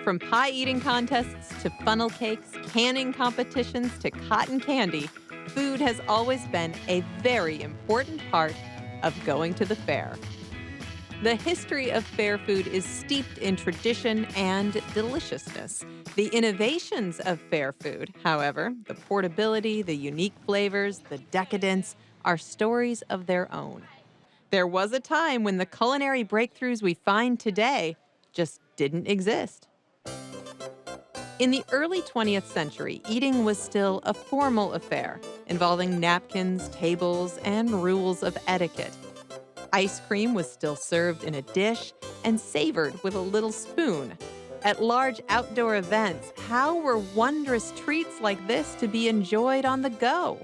From pie eating contests to funnel cakes, canning competitions to cotton candy, food has always been a very important part of going to the fair. The history of fair food is steeped in tradition and deliciousness. The innovations of fair food, however, the portability, the unique flavors, the decadence, are stories of their own. There was a time when the culinary breakthroughs we find today just didn't exist. In the early 20th century, eating was still a formal affair, involving napkins, tables, and rules of etiquette. Ice cream was still served in a dish and savored with a little spoon. At large outdoor events, how were wondrous treats like this to be enjoyed on the go?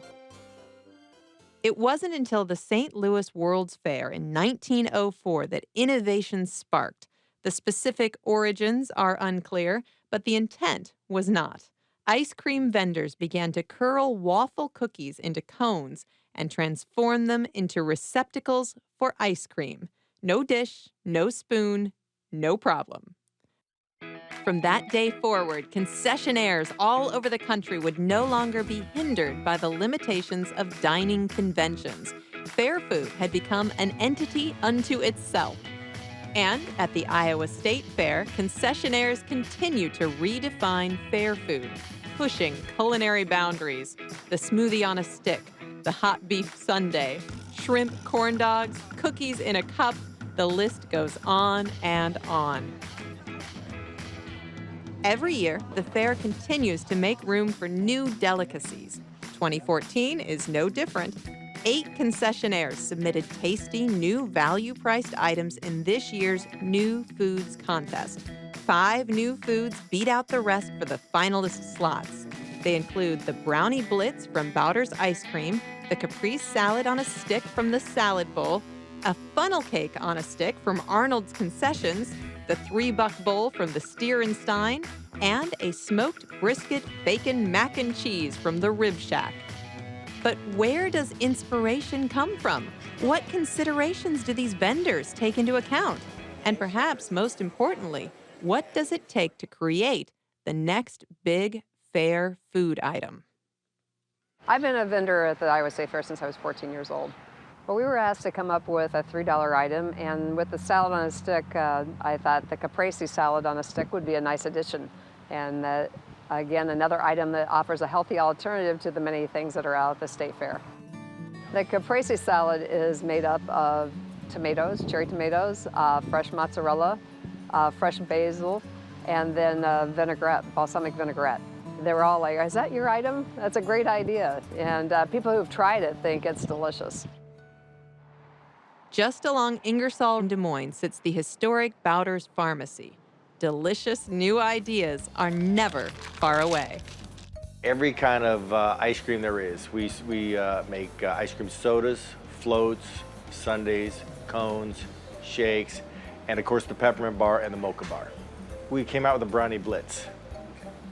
It wasn't until the St. Louis World's Fair in 1904 that innovation sparked. The specific origins are unclear, but the intent was not. Ice cream vendors began to curl waffle cookies into cones and transform them into receptacles for ice cream. No dish, no spoon, no problem. From that day forward, concessionaires all over the country would no longer be hindered by the limitations of dining conventions. Fair food had become an entity unto itself. And at the Iowa State Fair, concessionaires continue to redefine fair food, pushing culinary boundaries. The smoothie on a stick, the hot beef sundae, shrimp corn dogs, cookies in a cup, the list goes on and on. Every year, the fair continues to make room for new delicacies. 2014 is no different. 8 concessionaires submitted tasty, new value-priced items in this year's New Foods contest. 5 new foods beat out the rest for the finalist slots. They include the Brownie Blitz from Bowder's Ice Cream, the Caprese Salad on a Stick from the Salad Bowl, a funnel cake on a stick from Arnold's Concessions, the $3 bowl from the Steer and Stein, and a smoked brisket bacon mac and cheese from the Rib Shack. But where does inspiration come from? What considerations do these vendors take into account? And perhaps most importantly, what does it take to create the next big fair food item? I've been a vendor at the Iowa State Fair since I was 14 years old. Well, we were asked to come up with a $3 item, and with the salad on a stick, I thought the caprese salad on a stick would be a nice addition. And again, another item that offers a healthy alternative to the many things that are out at the State Fair. The caprese salad is made up of tomatoes, cherry tomatoes, fresh mozzarella, fresh basil, and then vinaigrette, balsamic vinaigrette. They were all like, "Is that your item? That's a great idea." And people who've tried it think it's delicious. Just along Ingersoll in Des Moines sits the historic Bowder's Pharmacy. Delicious new ideas are never far away. Every kind of ice cream there is. We make ice cream sodas, floats, sundaes, cones, shakes, and of course the peppermint bar and the mocha bar. We came out with a Brownie Blitz.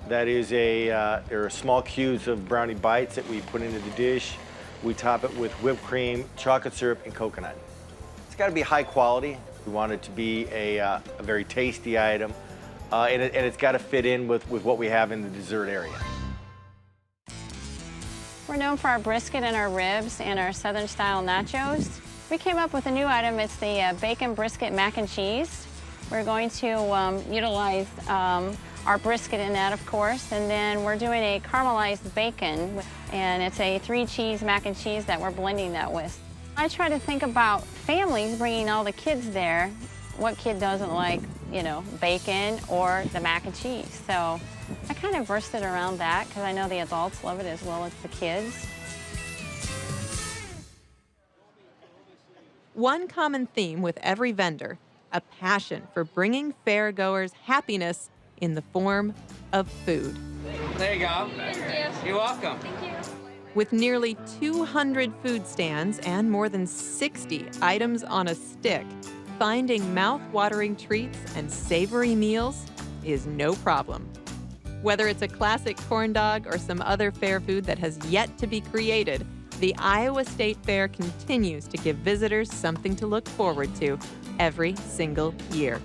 That is there are small cubes of brownie bites that we put into the dish. We top it with whipped cream, chocolate syrup, and coconut. It's got to be high quality. We want it to be a very tasty item, and it's got to fit in with what we have in the dessert area. We're known for our brisket and our ribs and our Southern style nachos. We came up with a new item. It's the bacon brisket mac and cheese. We're going to utilize our brisket in that, of course, and then we're doing a caramelized bacon, and it's a 3-cheese mac and cheese that we're blending that with. I try to think about families bringing all the kids there. What kid doesn't like, bacon or the mac and cheese? So I kind of versed it around that because I know the adults love it as well as the kids. One common theme with every vendor, a passion for bringing fairgoers happiness in the form of food. There you go. Thank you. You're welcome. Thank you. With nearly 200 food stands and more than 60 items on a stick, finding mouth-watering treats and savory meals is no problem. Whether it's a classic corn dog or some other fair food that has yet to be created, the Iowa State Fair continues to give visitors something to look forward to every single year.